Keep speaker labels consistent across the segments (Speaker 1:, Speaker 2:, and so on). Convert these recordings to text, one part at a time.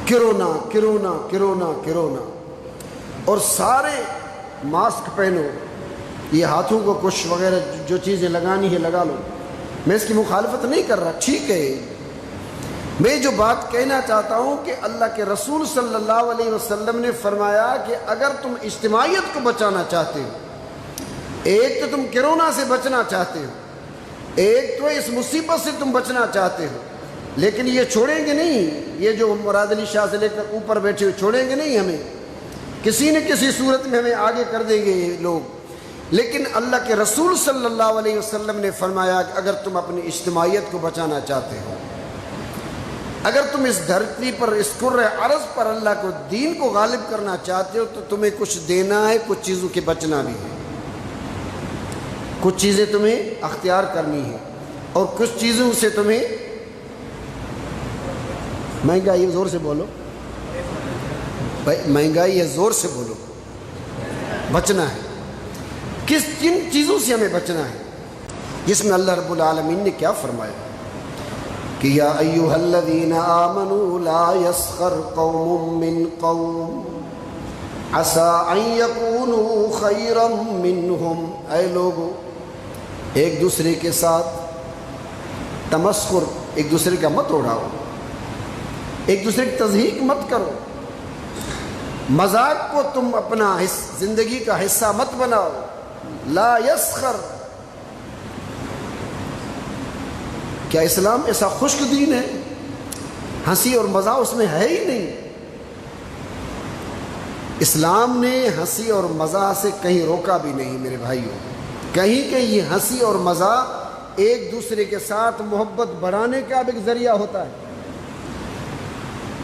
Speaker 1: Corona corona corona corona, اور سارے mask پہنو، یہ ہاتھوں کو کچھ وغیرہ جو چیزیں لگانی ہے لگا لو۔ میں اس کی مخالفت نہیں کر رہا، ٹھیک ہے۔ میں جو بات کہنا چاہتا ہوں کہ اللہ کے رسول صلی اللہ علیہ وسلم نے فرمایا کہ اگر تم اجتماعیت کو بچانا چاہتے ہو، ایک تو تم کرونا سے بچنا چاہتے ہو، ایک تو اس مصیبت سے تم بچنا چاہتے ہو، لیکن یہ چھوڑیں گے نہیں، یہ جو مراد علی شاہ سے لے کر اوپر بیٹھے ہوئے چھوڑیں گے نہیں ہمیں، کسی نہ کسی صورت میں ہمیں آگے کر دیں گے یہ لوگ۔ لیکن اللہ کے رسول صلی اللہ علیہ وسلم نے فرمایا کہ اگر تم اپنی اجتماعیت کو بچانا چاہتے ہو، اگر تم اس دھرتی پر، اس کرۂ ارض پر اللہ کو، دین کو غالب کرنا چاہتے ہو، تو تمہیں کچھ دینا ہے، کچھ چیزوں کے بچنا بھی ہے، کچھ چیزیں تمہیں اختیار کرنی ہے، اور کچھ چیزوں سے تمہیں مہنگائی، زور سے بولو مہنگائی ہے، زور سے بولو، بچنا ہے۔ کن چیزوں سے ہمیں بچنا ہے؟ جس میں اللہ رب العالمین نے کیا فرمایا کہ یا ایھا الذین آمنوا لا یسخر قوم من قوم عسى ان یکونوا خیرا منہم، اے لوگو ایک دوسرے کے ساتھ تمسخر، ایک دوسرے کا مت اڑاؤ، ایک دوسرے کی تضحیک مت کرو، مذاق کو تم اپنا زندگی کا حصہ مت بناؤ۔ لا یسخر، کیا اسلام ایسا خشک دین ہے؟ ہنسی اور مزاح اس میں ہے ہی نہیں۔ اسلام نے ہنسی اور مزاح سے کہیں روکا بھی نہیں میرے بھائیوں، کہیں کہ یہ ہنسی اور مزاح ایک دوسرے کے ساتھ محبت بڑھانے کا بھی ایک ذریعہ ہوتا ہے۔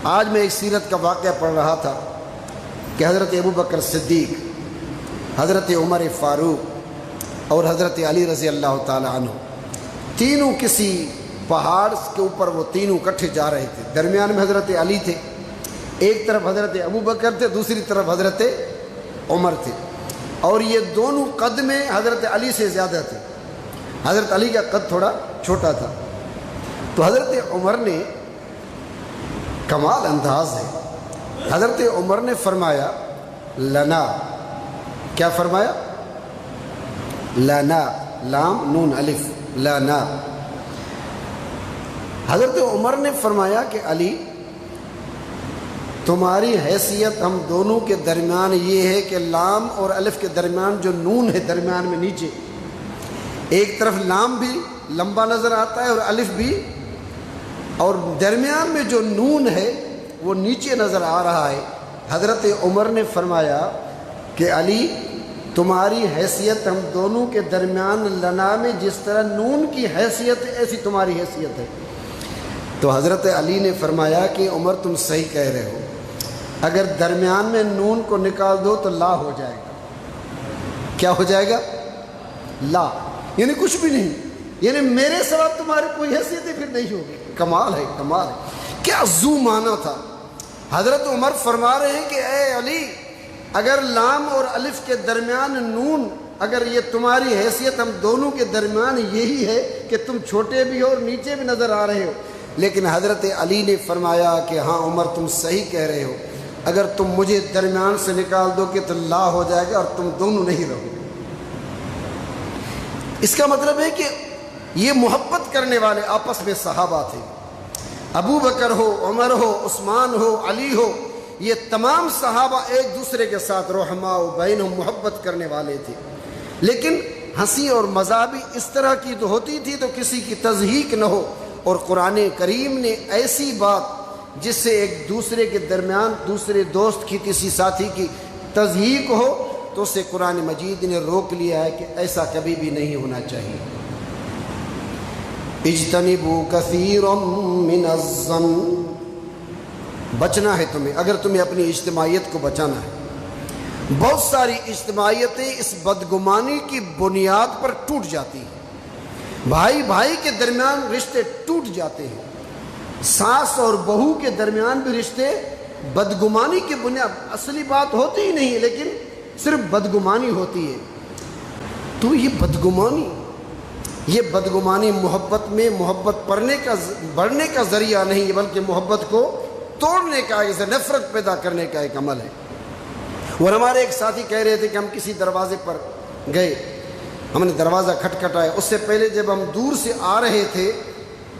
Speaker 1: آج میں ایک سیرت کا واقعہ پڑھ رہا تھا کہ حضرت ابوبکر صدیق، حضرت عمر فاروق اور حضرت علی رضی اللہ تعالی عنہ، تینوں کسی پہاڑ کے اوپر وہ تینوں اکٹھے جا رہے تھے۔ درمیان میں حضرت علی تھے، ایک طرف حضرت ابوبکر تھے، دوسری طرف حضرت عمر تھے، اور یہ دونوں قد میں حضرت علی سے زیادہ تھے، حضرت علی کا قد تھوڑا چھوٹا تھا۔ تو حضرت عمر نے، کمال انداز ہے، حضرت عمر نے فرمایا لنا، کیا فرمایا؟ لنا، لام نون الف، لنا۔ حضرت عمر نے فرمایا کہ علی تمہاری حیثیت ہم دونوں کے درمیان یہ ہے کہ لام اور الف کے درمیان جو نون ہے درمیان میں نیچے، ایک طرف لام بھی لمبا نظر آتا ہے اور الف بھی، اور درمیان میں جو نون ہے وہ نیچے نظر آ رہا ہے۔ حضرت عمر نے فرمایا کہ علی تمہاری حیثیت ہم دونوں کے درمیان لنا میں جس طرح نون کی حیثیت ہے ایسی تمہاری حیثیت ہے۔ تو حضرت علی نے فرمایا کہ عمر تم صحیح کہہ رہے ہو، اگر درمیان میں نون کو نکال دو تو لا ہو جائے گا۔ کیا ہو جائے گا؟ لا، یعنی کچھ بھی نہیں، یعنی میرے سوا تمہاری کوئی حیثیت پھر نہیں ہوگی۔ کمال ہے، کمال ہے، کیا ذو معنی تھا۔ حضرت عمر فرما رہے ہیں کہ اے علی، اگر لام اور الف کے درمیان نون، اگر یہ تمہاری حیثیت ہم دونوں کے درمیان یہی ہے کہ تم چھوٹے بھی ہو اور نیچے بھی نظر آ رہے ہو، لیکن حضرت علی نے فرمایا کہ ہاں عمر تم صحیح کہہ رہے ہو، اگر تم مجھے درمیان سے نکال دو گے تو لا ہو جائے گا اور تم دونوں نہیں رہو گے۔ اس کا مطلب ہے کہ یہ محبت کرنے والے آپس میں صحابہ تھے، ابو بکر ہو، عمر ہو، عثمان ہو، علی ہو، یہ تمام صحابہ ایک دوسرے کے ساتھ رحماء و بینہم محبت کرنے والے تھے۔ لیکن ہنسی اور مزاح بھی اس طرح کی تو ہوتی تھی تو کسی کی تضحیک نہ ہو، اور قرآن کریم نے ایسی بات جس سے ایک دوسرے کے درمیان دوسرے دوست کی، کسی ساتھی کی تضحیک ہو، تو اسے قرآن مجید نے روک لیا ہے کہ ایسا کبھی بھی نہیں ہونا چاہیے۔ اجتنبوا کثیرا من الظن، بچنا ہے تمہیں، اگر تمہیں اپنی اجتماعیت کو بچانا ہے۔ بہت ساری اجتماعیتیں اس بدگمانی کی بنیاد پر ٹوٹ جاتی ہیں، بھائی بھائی کے درمیان رشتے ٹوٹ جاتے ہیں، ساس اور بہو کے درمیان بھی رشتے بدگمانی کی بنیاد، اصلی بات ہوتی ہی نہیں لیکن صرف بدگمانی ہوتی ہے۔ تو یہ بدگمانی محبت میں، محبت بڑھنے کا ذریعہ نہیں، بلکہ محبت کو توڑنے کا، اسے نفرت پیدا کرنے کا ایک عمل ہے۔ اور ہمارے ایک ساتھی کہہ رہے تھے کہ ہم کسی دروازے پر گئے، ہم نے دروازہ کھٹکھٹایا، اس سے پہلے جب ہم دور سے آ رہے تھے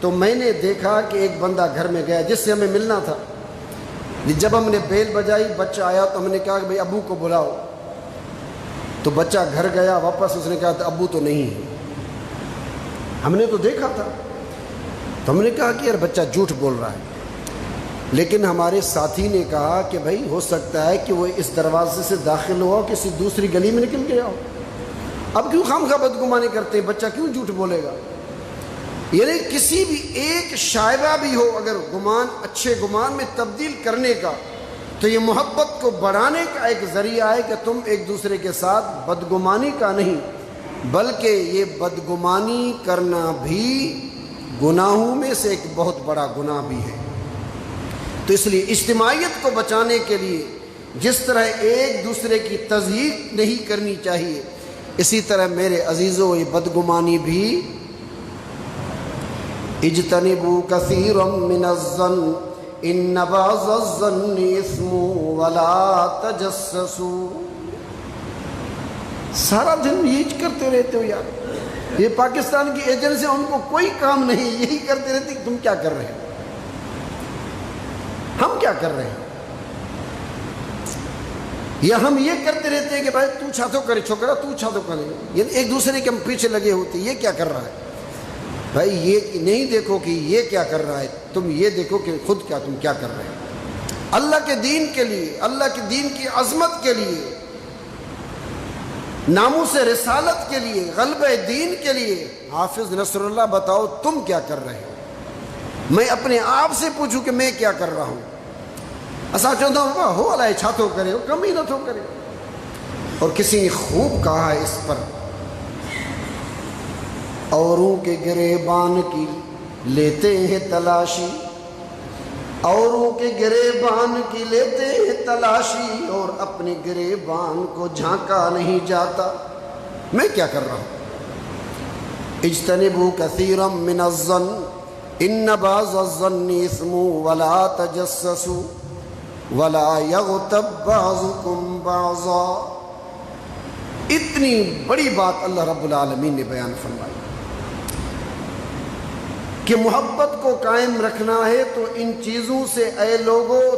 Speaker 1: تو میں نے دیکھا کہ ایک بندہ گھر میں گیا جس سے ہمیں ملنا تھا۔ جب ہم نے بیل بجائی، بچہ آیا تو ہم نے کہا کہ بھئی ابو کو بلاؤ، تو بچہ گھر گیا واپس، اس نے کہا ابو تو نہیں ہے، ہم نے تو دیکھا تھا۔ تو ہم نے کہا کہ یار بچہ جھوٹ بول رہا ہے، لیکن ہمارے ساتھی نے کہا کہ بھائی ہو سکتا ہے کہ وہ اس دروازے سے داخل ہوا کسی دوسری گلی میں نکل گیا ہو، اب کیوں خواہ بدگمانی کرتے ہیں، بچہ کیوں جھوٹ بولے گا؟ یعنی کسی بھی ایک شائبہ بھی ہو اگر گمان اچھے گمان میں تبدیل کرنے کا، تو یہ محبت کو بڑھانے کا ایک ذریعہ ہے کہ تم ایک دوسرے کے ساتھ بدگمانی کا نہیں، بلکہ یہ بدگمانی کرنا بھی گناہوں میں سے ایک بہت بڑا گناہ بھی ہے۔ تو اس لیے اجتماعیت کو بچانے کے لیے جس طرح ایک دوسرے کی تضحیق نہیں کرنی چاہیے، اسی طرح میرے عزیزو یہ بدگمانی بھی اجتنبوا کثیرا من الظن ان بعض الظن اثم ولا تجسسوا۔ سارا دن یہی کرتے رہتے ہو یار، یہ پاکستان کی ایجنسی ان کو کوئی کام نہیں، یہی کرتے رہتے کہ تم کیا کر رہے ہو، ہم کیا کر رہے ہیں، یا ہم یہ کرتے رہتے ہیں کہ بھائی تو چھاتو کرے چھوکرا، تو چھاتو کرے، یعنی ایک دوسرے کے ہم پیچھے لگے ہوتے یہ کیا کر رہا ہے۔ بھائی یہ نہیں دیکھو کہ یہ کیا کر رہا ہے، تم یہ دیکھو کہ خود کیا تم کیا کر رہے ہیں اللہ کے دین کے لیے، اللہ کے دین کی عظمت کے لیے، ناموس رسالت کے لیے، غلبہ دین کے لیے۔ حافظ نصر اللہ بتاؤ تم کیا کر رہے ہو، میں اپنے آپ سے پوچھوں کہ میں کیا کر رہا ہوں۔ ایسا چاہتا ہوں ہو اللہ چھاتو کرے ہو، کم ہی نہ تو کرے۔ اور کسی نے خوب کہا ہے اس پر، اوروں کے گریبان کی لیتے ہیں تلاشی، اوروں کے گریبان کی لیتے ہیں تلاشی، اور اپنے گریبان کو جھانکا نہیں جاتا۔ میں کیا کر رہا ہوں؟ اجتنبوا کثیرا من الظن ان بعض الظن اثم ولا تجسسوا ولا یغتب بعضکم بعضا۔ اتنی بڑی بات اللہ رب العالمین نے بیان فرمائی کہ محبت کو قائم رکھنا ہے تو ان چیزوں سے اے لوگوں